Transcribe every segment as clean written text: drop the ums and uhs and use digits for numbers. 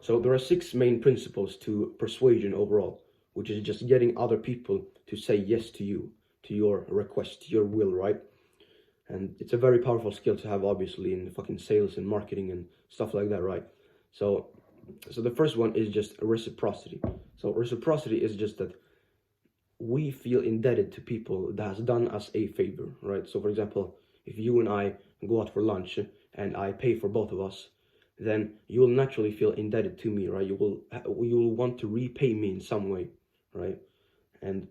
So there are 6 main principles to persuasion overall, which is just getting other people to say yes to you, to your request, to your will, right? And it's a very powerful skill to have, obviously, in fucking sales and marketing and stuff like that, right? So the first one is just reciprocity. So reciprocity is just that we feel indebted to people that has done us a favor, right? So for example, if you and I go out for lunch and I pay for both of us, then you will naturally feel indebted to me, right? You will want to repay me in some way, right? And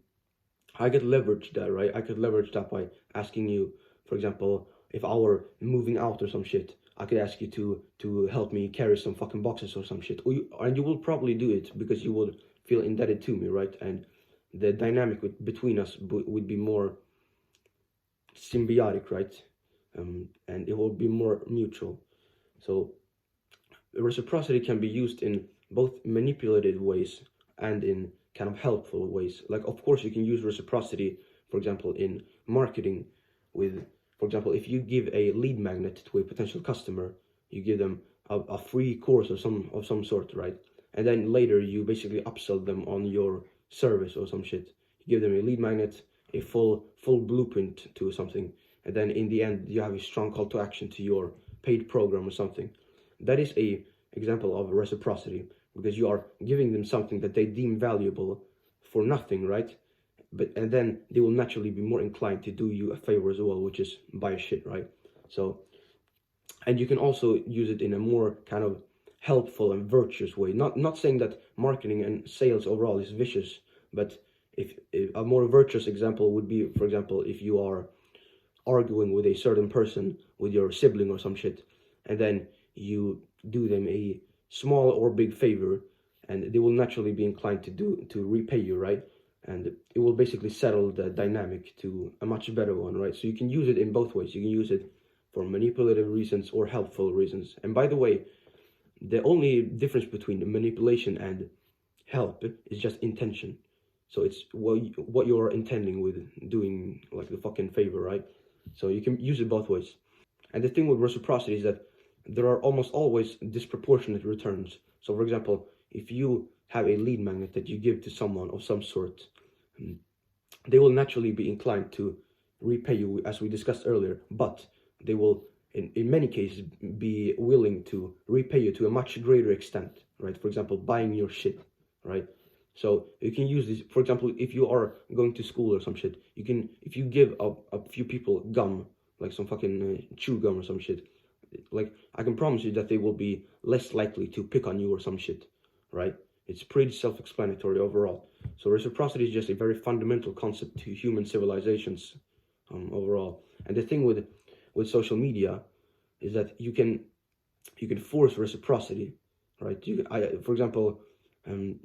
I could leverage that, right? I could leverage that by asking you, for example, if I were moving out or some shit, I could ask you to help me carry some fucking boxes or some shit. And you will probably do it because you would feel indebted to me, right? And the dynamic between us would be more symbiotic, right? And it will be more mutual. So reciprocity can be used in both manipulative ways and in kind of helpful ways. Like, of course, you can use reciprocity, for example, in marketing with, for example, if you give a lead magnet to a potential customer, you give them a free course of some sort, right? And then later you basically upsell them on your service or some shit. You give them a lead magnet, a full blueprint to something, and then in the end you have a strong call to action to your paid program or something. That is a example of reciprocity, because you are giving them something that they deem valuable for nothing, right? And then they will naturally be more inclined to do you a favor as well, which is buy shit, right? So, and you can also use it in a more kind of helpful and virtuous way. Not saying that marketing and sales overall is vicious, but if a more virtuous example would be, for example, if you are arguing with a certain person, with your sibling or some shit, and then you do them a small or big favor, and they will naturally be inclined to repay you, right? And it will basically settle the dynamic to a much better one, right? So you can use it in both ways. You can use it for manipulative reasons or helpful reasons. And by the way, the only difference between manipulation and help is just intention. So it's what you're intending with doing, like, the fucking favor, right? So you can use it both ways. And the thing with reciprocity is that there are almost always disproportionate returns. So for example, if you have a lead magnet that you give to someone of some sort, they will naturally be inclined to repay you, as we discussed earlier, but they will in many cases be willing to repay you to a much greater extent, right? For example, buying your shit, right? So you can use this, for example, if you are going to school or some shit, you can, if you give a few people gum, like some fucking chew gum or some shit, like, I can promise you that they will be less likely to pick on you or some shit, right? It's pretty self-explanatory overall. So reciprocity is just a very fundamental concept to human civilizations overall. And the thing with social media is that you can force reciprocity, right? For example,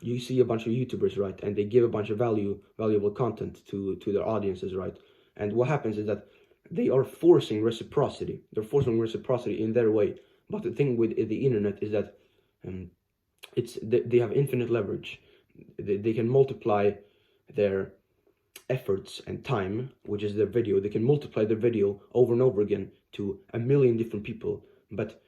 you see a bunch of YouTubers, right, and they give a bunch of valuable content to their audiences, right? And what happens is that they are forcing reciprocity. They're forcing reciprocity in their way. But the thing with the internet is that they have infinite leverage. They can multiply their efforts and time, which is their video. They can multiply their video over and over again to a million different people, but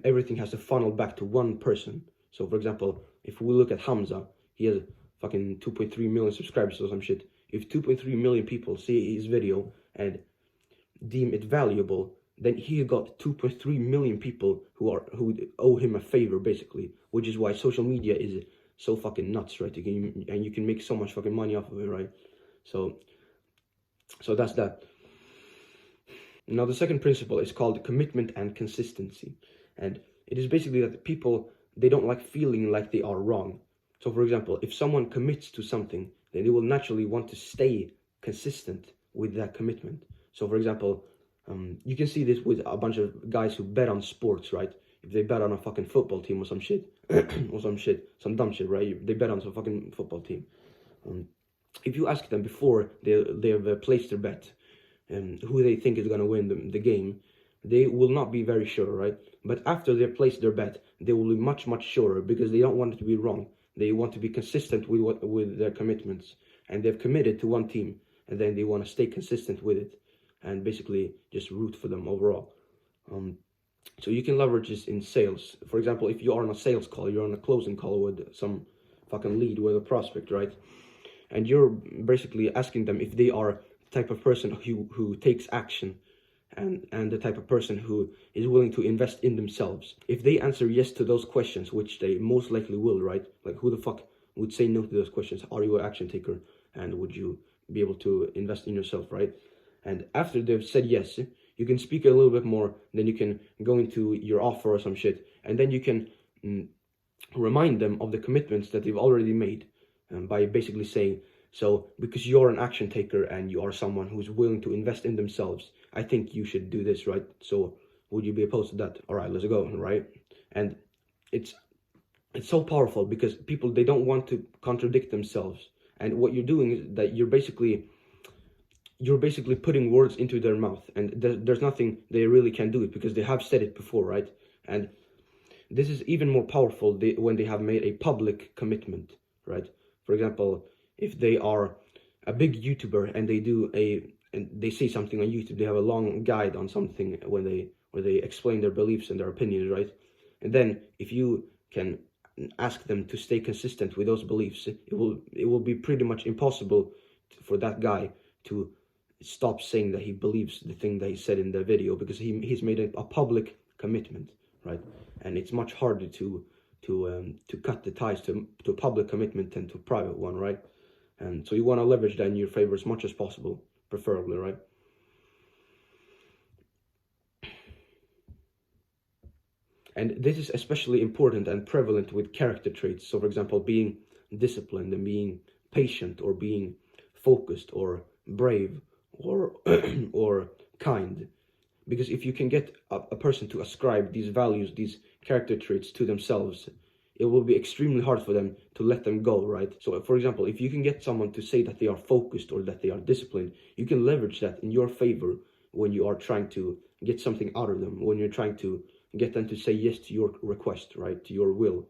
everything has to funnel back to one person. So for example, if we look at Hamza, he has fucking 2.3 million subscribers or some shit. If 2.3 million people see his video and deem it valuable, then he got 2.3 million people who owe him a favor, basically, which is why social media is so fucking nuts, right? You can make so much fucking money off of it, right? So that's that. Now the second principle is called commitment and consistency, and it is basically that people, they don't like feeling like they are wrong. So for example, if someone commits to something, then they will naturally want to stay consistent with that commitment. So for example, you can see this with a bunch of guys who bet on sports, right? If they bet on a fucking football team or some shit, or some dumb shit, right? They bet on some fucking football team. If you ask them before they've placed their bet and who they think is going to win the game, they will not be very sure, right? But after they've placed their bet, they will be much surer, because they don't want it to be wrong. They want to be consistent with their commitments, and they've committed to one team, and then they want to stay consistent with it and basically just root for them overall. So you can leverage this in sales. For example, if you are on a sales call, you're on a closing call with some fucking lead, with a prospect, right? And you're basically asking them if they are the type of person who takes action, and the type of person who is willing to invest in themselves. If they answer yes to those questions, which they most likely will, right? Like, who the fuck would say no to those questions? Are you an action taker? And would you be able to invest in yourself, right? And after they've said yes, you can speak a little bit more, then you can go into your offer or some shit, and then you can remind them of the commitments that they've already made, by basically saying, so because you're an action taker and you are someone who's willing to invest in themselves, I think you should do this, right? So would you be opposed to that? All right, let's go, right? And it's so powerful because people, they don't want to contradict themselves. And what you're doing is that you're basically putting words into their mouth, and there's nothing they really can do it because they have said it before, right? And this is even more powerful when they have made a public commitment, right? For example, if they are a big YouTuber and they say something on YouTube, they have a long guide on something where they explain their beliefs and their opinions, right? And then if you can ask them to stay consistent with those beliefs, it will be pretty much impossible for that guy to stop saying that he believes the thing that he said in the video, because he's made a public commitment, right? And it's much harder to cut the ties to a public commitment than to a private one, right? And so you want to leverage that in your favor as much as possible, preferably, right? And this is especially important and prevalent with character traits. So, for example, being disciplined and being patient, or being focused, or brave, or or kind. Because if you can get a person to ascribe these values, these character traits to themselves, it will be extremely hard for them to let them go, right? So, for example, if you can get someone to say that they are focused or that they are disciplined, you can leverage that in your favor when you are trying to get something out of them, when you're trying to get them to say yes to your request, right? To your will.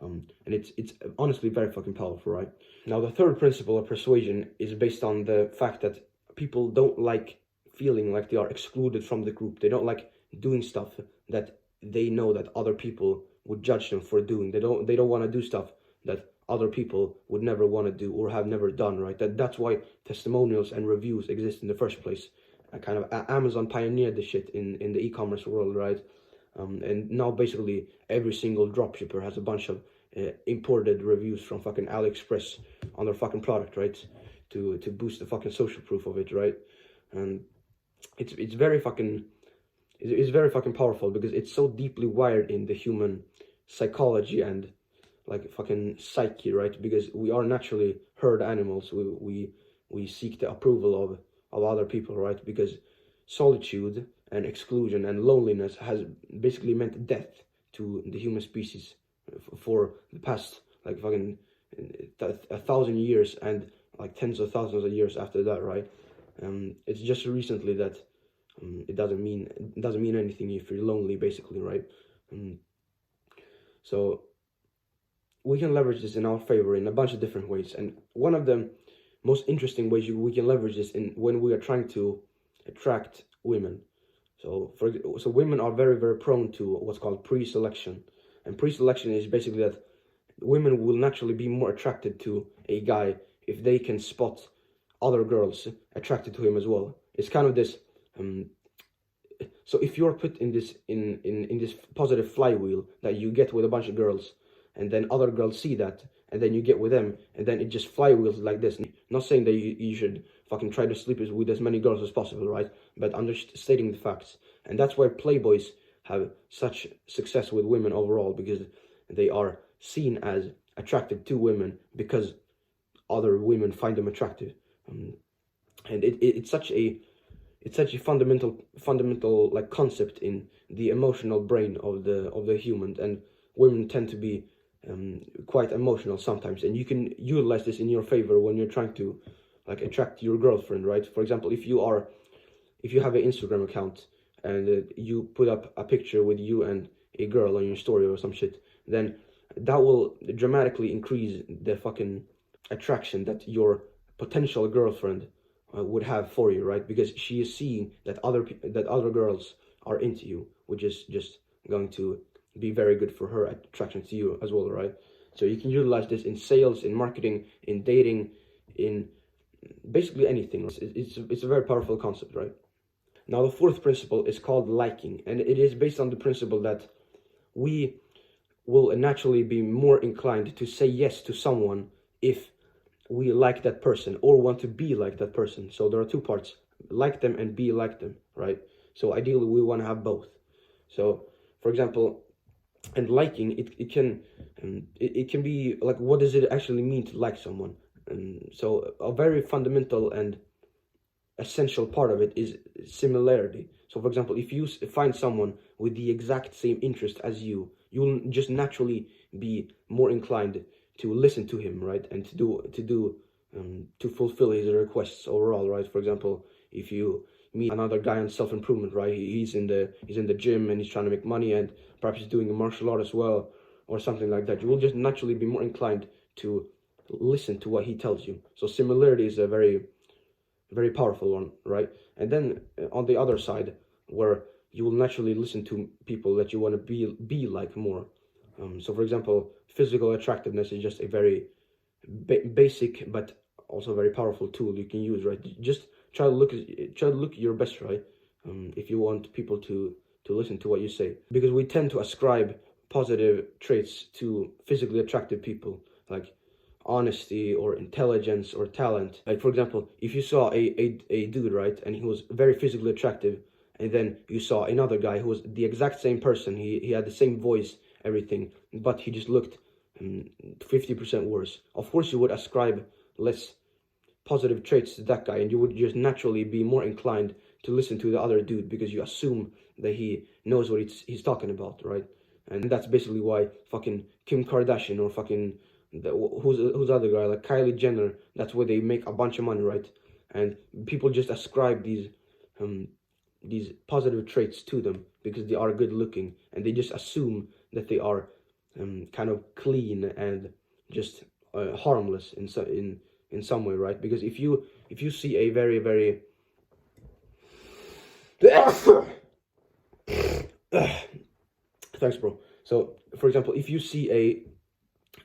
And it's honestly very fucking powerful, right? Now, the third principle of persuasion is based on the fact that people don't like feeling like they are excluded from the group. They don't like doing stuff that they know that other people would judge them for doing. They don't want to do stuff that other people would never want to do or have never done, right? That's why testimonials and reviews exist in the first place. Kind of Amazon pioneered the shit in the e-commerce world, right? And now basically every single dropshipper has a bunch of imported reviews from fucking AliExpress on their fucking product, right? To boost the fucking social proof of it, right? And it's very fucking powerful because it's so deeply wired in the human psychology and like fucking psyche, right? Because we are naturally herd animals. We seek the approval of other people, right? Because solitude and exclusion and loneliness has basically meant death to the human species for the past like fucking 1,000 years and like tens of thousands of years after that, right? It's just recently that it doesn't mean anything if you're lonely, basically, right? So we can leverage this in our favor in a bunch of different ways, and one of the most interesting ways we can leverage this in when we are trying to attract women. So women are very, very prone to what's called pre-selection, and pre-selection is basically that women will naturally be more attracted to a guy if they can spot other girls attracted to him as well. It's kind of this so if you're put in this this positive flywheel that you get with a bunch of girls, and then other girls see that, and then you get with them, and then it just flywheels like this. Not saying that you should fucking try to sleep with as many girls as possible, right? But I'm just stating the facts. And that's why playboys have such success with women overall, because they are seen as attracted to women because other women find them attractive. And it's such a fundamental like concept in the emotional brain of the human, and women tend to be quite emotional sometimes, and you can utilize this in your favor when you're trying to like attract your girlfriend, right? For example, if you have an Instagram account and you put up a picture with you and a girl on your story or some shit, then that will dramatically increase the fucking attraction that your potential girlfriend would have for you, right? Because she is seeing that other girls are into you, which is just going to be very good for her attraction to you as well, right? So you can utilize this in sales, in marketing, in dating, in basically anything. It's a very powerful concept, right? Now the fourth principle is called liking, and it is based on the principle that we will naturally be more inclined to say yes to someone if we like that person or want to be like that person. So there are two parts: like them and be like them, right? So ideally we want to have both. So for example, and liking, it can it can be like, what does it actually mean to like someone? And so a very fundamental and essential part of it is similarity. So for example, if you find someone with the exact same interest as you, you'll just naturally be more inclined to listen to him, right? And to fulfill his requests overall, right? For example, if you meet another guy on self-improvement, right? He's in the gym and he's trying to make money, and perhaps he's doing a martial art as well, or something like that. You will just naturally be more inclined to listen to what he tells you. So similarity is a very powerful one, right? And then on the other side, where you will naturally listen to people that you want to be like more. So for example, physical attractiveness is just a very basic but also very powerful tool you can use, right? Just try to look your best, right? If you want people to listen to what you say, because we tend to ascribe positive traits to physically attractive people, like honesty or intelligence or talent. Like for example, if you saw a dude, right, and he was very physically attractive, and then you saw another guy who was the exact same person, he had the same voice, everything, but he just looked 50% worse. Of course you would ascribe less positive traits to that guy, and you would just naturally be more inclined to listen to the other dude because you assume that he knows what he's talking about, right? And that's basically why fucking Kim Kardashian or fucking who's other guy, like Kylie Jenner, that's where they make a bunch of money, right? And people just ascribe these positive traits to them because they are good looking, and they just assume that they are kind of clean and just harmless in some way, right? Because if you see a very thanks, bro. So for example, if you see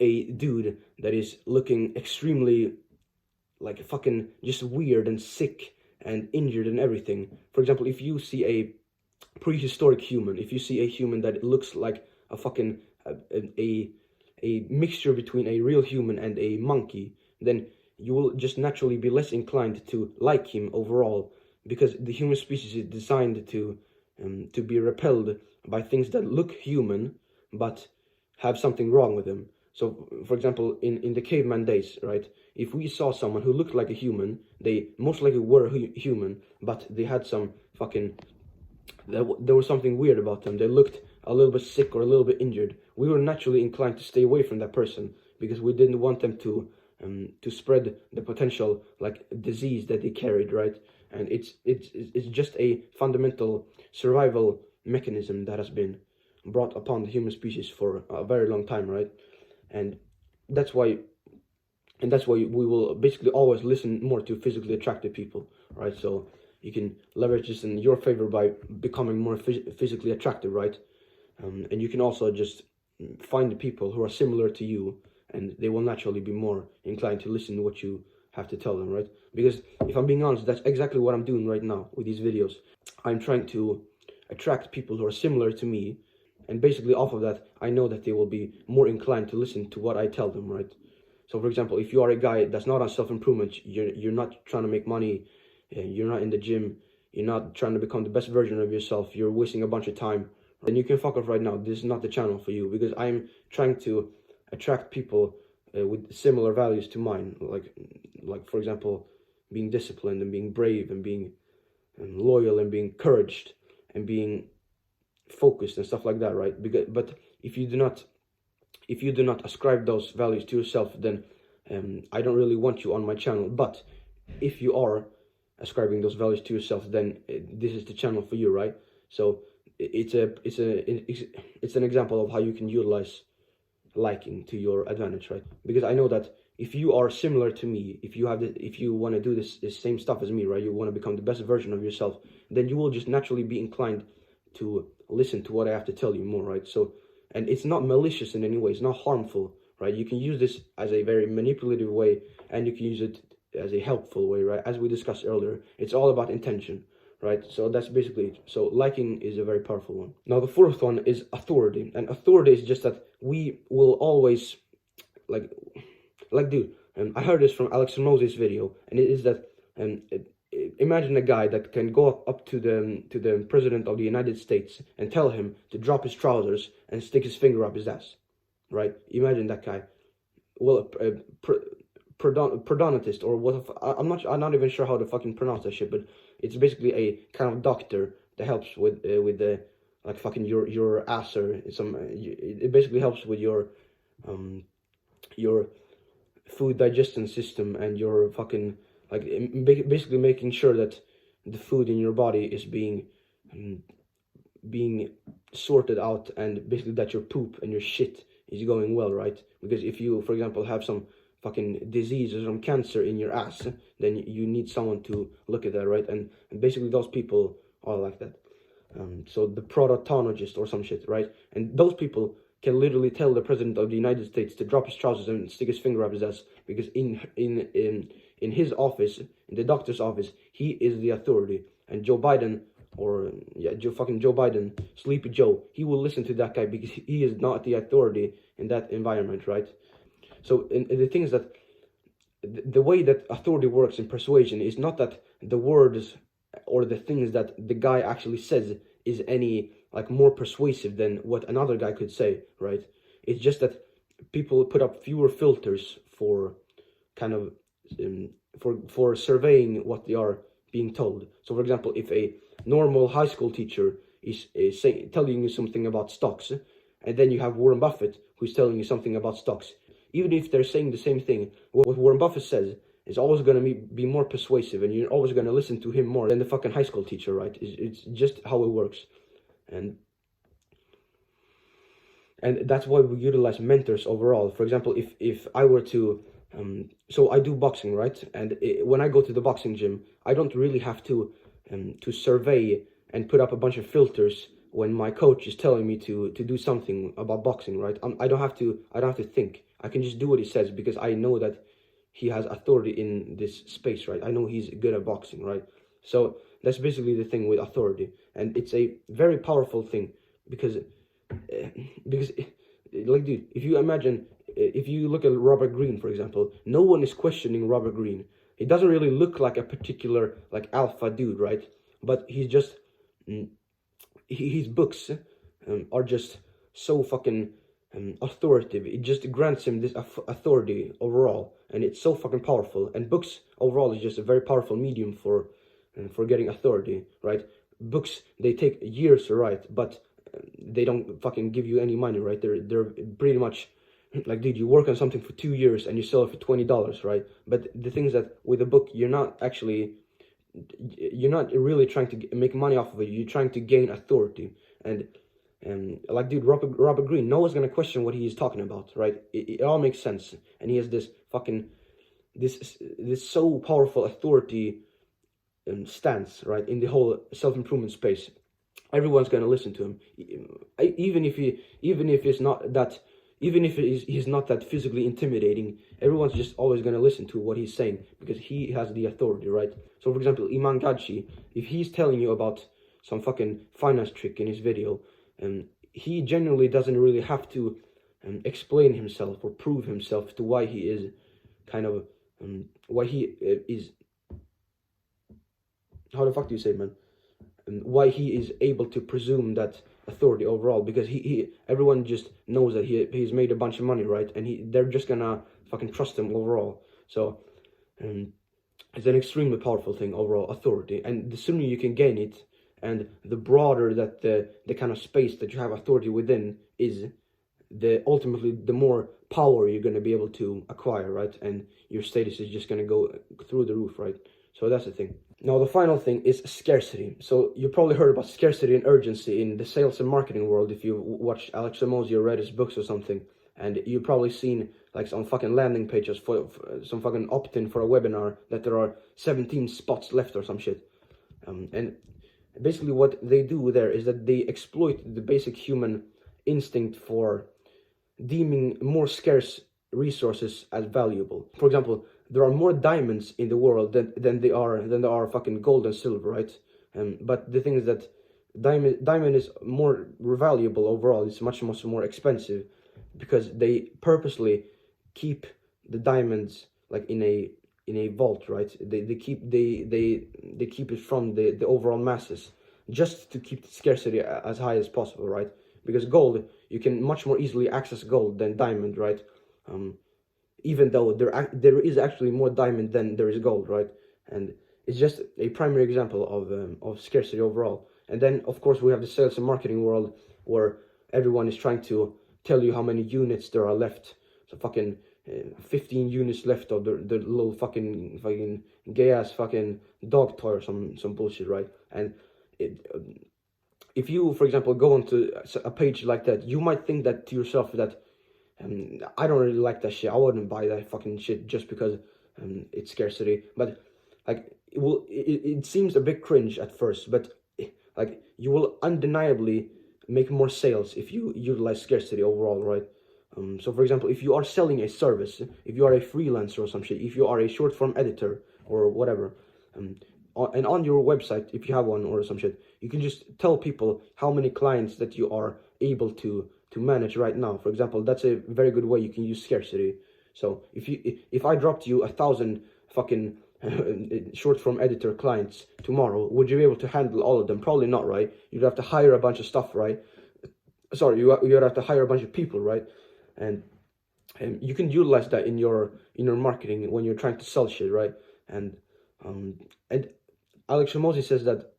a dude that is looking extremely like fucking just weird and sick and injured and everything. For example, if you see a prehistoric human, if you see a human that looks like a fucking a mixture between a real human and a monkey, then you will just naturally be less inclined to like him overall, because the human species is designed to be repelled by things that look human but have something wrong with them. So, for example, in the caveman days, right, if we saw someone who looked like a human, they most likely were human, but they had some fucking, there was something weird about them. They looked a little bit sick or a little bit injured. We were naturally inclined to stay away from that person because we didn't want them to spread the potential like disease that they carried, right? And it's just a fundamental survival mechanism that has been brought upon the human species for a very long time, right? And that's why we will basically always listen more to physically attractive people, right? So you can leverage this in your favor by becoming more physically attractive, right? And you can also just find people who are similar to you, and they will naturally be more inclined to listen to what you have to tell them, right? Because if I'm being honest, that's exactly what I'm doing right now with these videos. I'm trying to attract people who are similar to me, and basically off of that, I know that they will be more inclined to listen to what I tell them, right? So for example, if you are a guy that's not on self-improvement, you're not trying to make money, you're not in the gym, you're not trying to become the best version of yourself, you're wasting a bunch of time, then you can fuck off right now. This is not the channel for you, because I'm trying to attract people with similar values to mine, like for example, being disciplined and being brave and being loyal and being encouraged and being focused and stuff like that, right? But if you do not ascribe those values to yourself, then I don't really want you on my channel. But if you are ascribing those values to yourself, then this is the channel for you, right? So it's an example of how you can utilize liking to your advantage, right? Because I know that if you are similar to me, if you want to do this same stuff as me, right, you want to become the best version of yourself, then you will just naturally be inclined to listen to what I have to tell you more, right? So, and it's not malicious in any way, it's not harmful, right? You can use this as a very manipulative way, and you can use it as a helpful way, right? As we discussed earlier, it's all about intention, right? So that's basically it. So liking is a very powerful one. Now the fourth one is authority, and authority is just that we will always like dude. I heard this from Alex Moses' video, and it is that imagine a guy that can go up to the president of the United States and tell him to drop his trousers and stick his finger up his ass, right? Imagine that guy. Well, predominantist or what? I'm not even sure how to fucking pronounce that shit, but it's basically a kind of doctor that helps with the like fucking your ass or some. It basically helps with your food digestion system and your fucking like basically making sure that the food in your body is being sorted out, and basically that your poop and your shit is going well, right? Because if you, for example, have some fucking disease or some cancer in your ass, then you need someone to look at that, right? And basically those people are like that. So the proctologist or some shit, right? And those people can literally tell the president of the United States to drop his trousers and stick his finger up his ass, because in his office, in the doctor's office, he is the authority. And Joe Biden, or Joe Biden, Sleepy Joe, he will listen to that guy because he is not the authority in that environment, right? So and the thing is that the way that authority works in persuasion is not that the words or the things that the guy actually says is any like more persuasive than what another guy could say, right? It's just that people put up fewer filters for kind of for surveying what they are being told. So for example, if a normal high school teacher is telling you something about stocks, and then you have Warren Buffett who's telling you something about stocks, even if they're saying the same thing, what Warren Buffett says is always going to be more persuasive, and you're always going to listen to him more than the fucking high school teacher, right? It's just how it works. And that's why we utilize mentors overall. For example, if I were to so I do boxing, right? And when I go to the boxing gym, I don't really have to survey and put up a bunch of filters when my coach is telling me to do something about boxing, right? I don't have to think. I can just do what he says because I know that he has authority in this space, right? I know he's good at boxing, right? So that's basically the thing with authority, and it's a very powerful thing because like dude, if you imagine, if you look at Robert Greene, for example, no one is questioning Robert Greene. He doesn't really look like a particular like alpha dude, right? But he's just his books are just so fucking authoritative. It just grants him this authority overall, and it's so fucking powerful. And books overall is just a very powerful medium for getting authority, right? Books, they take years to write, but they don't fucking give you any money, right? They're pretty much like, dude, you work on something for 2 years and you sell it for $20, right? But the thing is that with a book, you're not really trying to make money off of it. You're trying to gain authority. And like, dude, Robert Greene, no one's gonna question what he is talking about, right? It all makes sense. And he has this fucking this so powerful authority stance, right, in the whole self-improvement space. Everyone's gonna listen to him, even if he's not that physically intimidating. Everyone's just always gonna listen to what he's saying because he has the authority, right? So for example, Iman Gadshi, if he's telling you about some fucking finance trick in his video, he genuinely doesn't really have to explain himself or prove himself to why he is kind of why he is, how the fuck do you say, man? Why he is able to presume that authority overall, because everyone just knows that he's made a bunch of money, right? And they're just gonna fucking trust him overall. So it's an extremely powerful thing overall, authority. And the sooner you can gain it, and the broader that the kind of space that you have authority within is, ultimately the more power you're going to be able to acquire, right? And your status is just going to go through the roof, right? So that's the thing. Now the final thing is scarcity. So you probably heard about scarcity and urgency in the sales and marketing world if you watched Alex Hormozi or read his books or something. And you've probably seen like some fucking landing pages for some fucking opt-in for a webinar that there are 17 spots left or some shit. And basically what they do there is that they exploit the basic human instinct for deeming more scarce resources as valuable. For example, there are more diamonds in the world than there are fucking gold and silver, right? But the thing is that diamond is more valuable overall. It's much more expensive because they purposely keep the diamonds like in a vault, right? They keep it from the overall masses just to keep the scarcity as high as possible, right? Because gold, you can much more easily access gold than diamond, right? Um, Even though there is actually more diamond than there is gold, right? And it's just a primary example of scarcity overall. And then of course we have the sales and marketing world where everyone is trying to tell you how many units there are left. So fucking 15 units left of the little fucking gay ass fucking dog toy or some bullshit, right? And it, if you, for example, go onto a page like that, you might think that to yourself that I don't really like that shit. I wouldn't buy that fucking shit just because it's scarcity. But like it seems a bit cringe at first, but like you will undeniably make more sales if you utilize scarcity overall, right? So for example, if you are selling a service, if you are a freelancer or some shit, if you are a short form editor or whatever, and on your website, if you have one or some shit, you can just tell people how many clients that you are able to manage right now. For example, that's a very good way you can use scarcity. So if I dropped you 1,000 fucking short form editor clients tomorrow, would you be able to handle all of them? Probably not, right? You'd have to hire a bunch of stuff, right? Sorry, you'd have to hire a bunch of people, right? And you can utilize that in your marketing when you're trying to sell shit, right? And Alex Hormozy says that,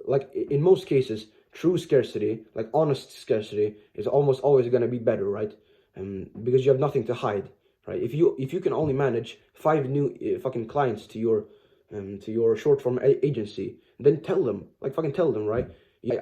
like, in most cases, true scarcity, like honest scarcity, is almost always going to be better, right? Because you have nothing to hide, right? If you can only manage 5 new fucking clients to your short form agency, then tell them, like fucking tell them, right?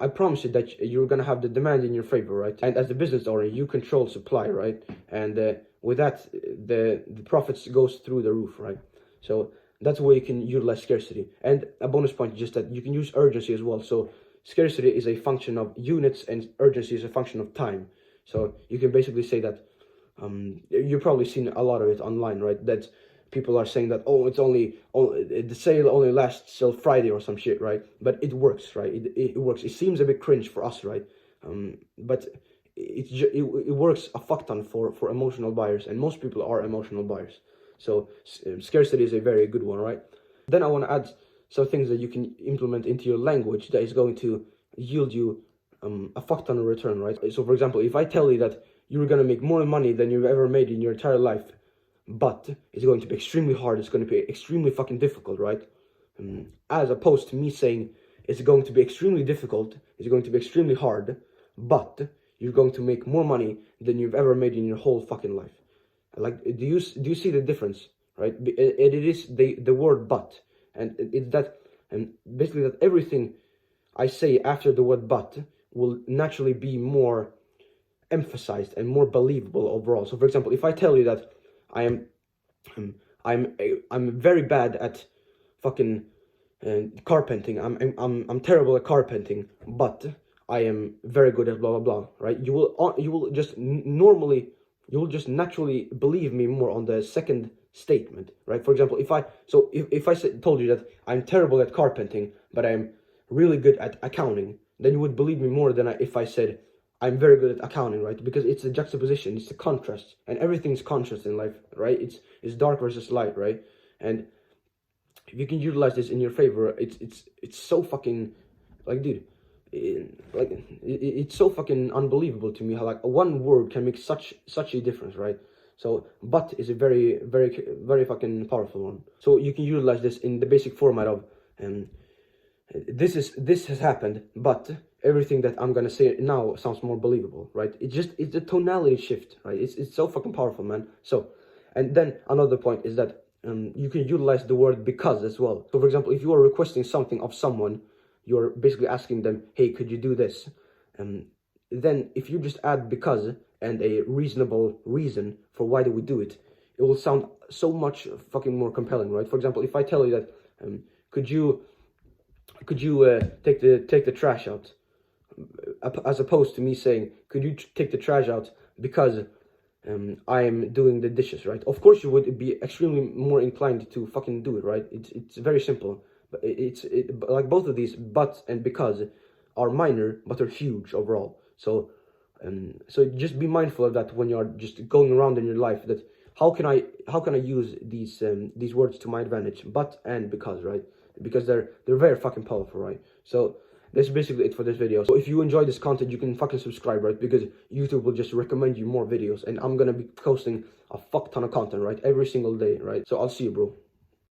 I promise you that you're gonna have the demand in your favor, right? And as the business owner, you control supply, right? And with that, the profits goes through the roof, right? So that's where you can utilize scarcity. And a bonus point is just that you can use urgency as well. So scarcity is a function of units and urgency is a function of time. So you can basically say that you've probably seen a lot of it online, right? That people are saying that, oh, the sale only lasts till Friday or some shit, right? But it works, right? It works. It seems a bit cringe for us, right? But it works a fuck ton for emotional buyers, and most people are emotional buyers. So scarcity is a very good one, right? Then I want to add some things that you can implement into your language that is going to yield you a fuck ton of return, right? So for example, if I tell you that you're going to make more money than you've ever made in your entire life, but it's going to be extremely hard, it's going to be extremely fucking difficult, right? As opposed to me saying it's going to be extremely difficult, it's going to be extremely hard, but you're going to make more money than you've ever made in your whole fucking life. Like, do you see the difference, right? It is the word but, and it's that, and basically that everything I say after the word but will naturally be more emphasized and more believable overall. So for example, if I tell you that I'm very bad at fucking carpenting. I'm terrible at carpenting, but I am very good at blah blah blah. Right? You will just naturally believe me more on the second statement. Right? For example, if I told you that I'm terrible at carpenting, but I'm really good at accounting, then you would believe me more than if I said I'm very good at accounting, right? Because it's the juxtaposition, it's the contrast, and everything's contrast in life, right? It's dark versus light, right? And if you can utilize this in your favor, it's so fucking, like, dude, it's so fucking unbelievable to me how like one word can make such a difference, right? So but is a very very fucking powerful one. So you can utilize this in the basic format of this has happened, but everything that I'm gonna say now sounds more believable, right? It's a tonality shift, right? It's so fucking powerful, man. So, and then another point is that you can utilize the word because as well. So for example, if you are requesting something of someone, you're basically asking them, hey, could you do this? Then if you just add because and a reasonable reason for why do we do it, it will sound so much fucking more compelling, right? For example, if I tell you that, could you could you take the trash out? As opposed to me saying, could you take the trash out because I'm doing the dishes, right? Of course you would be extremely more inclined to fucking do it, right? It's very simple. But like both of these but and because are minor but are huge overall. So just be mindful of that when you're just going around in your life, that how can I use these words to my advantage, but and because, right? Because they're very fucking powerful, right? So that's basically it for this video. So if you enjoy this content, you can fucking subscribe, right? Because YouTube will just recommend you more videos, and I'm gonna be posting a fuck ton of content, right? Every single day, right? So I'll see you, bro.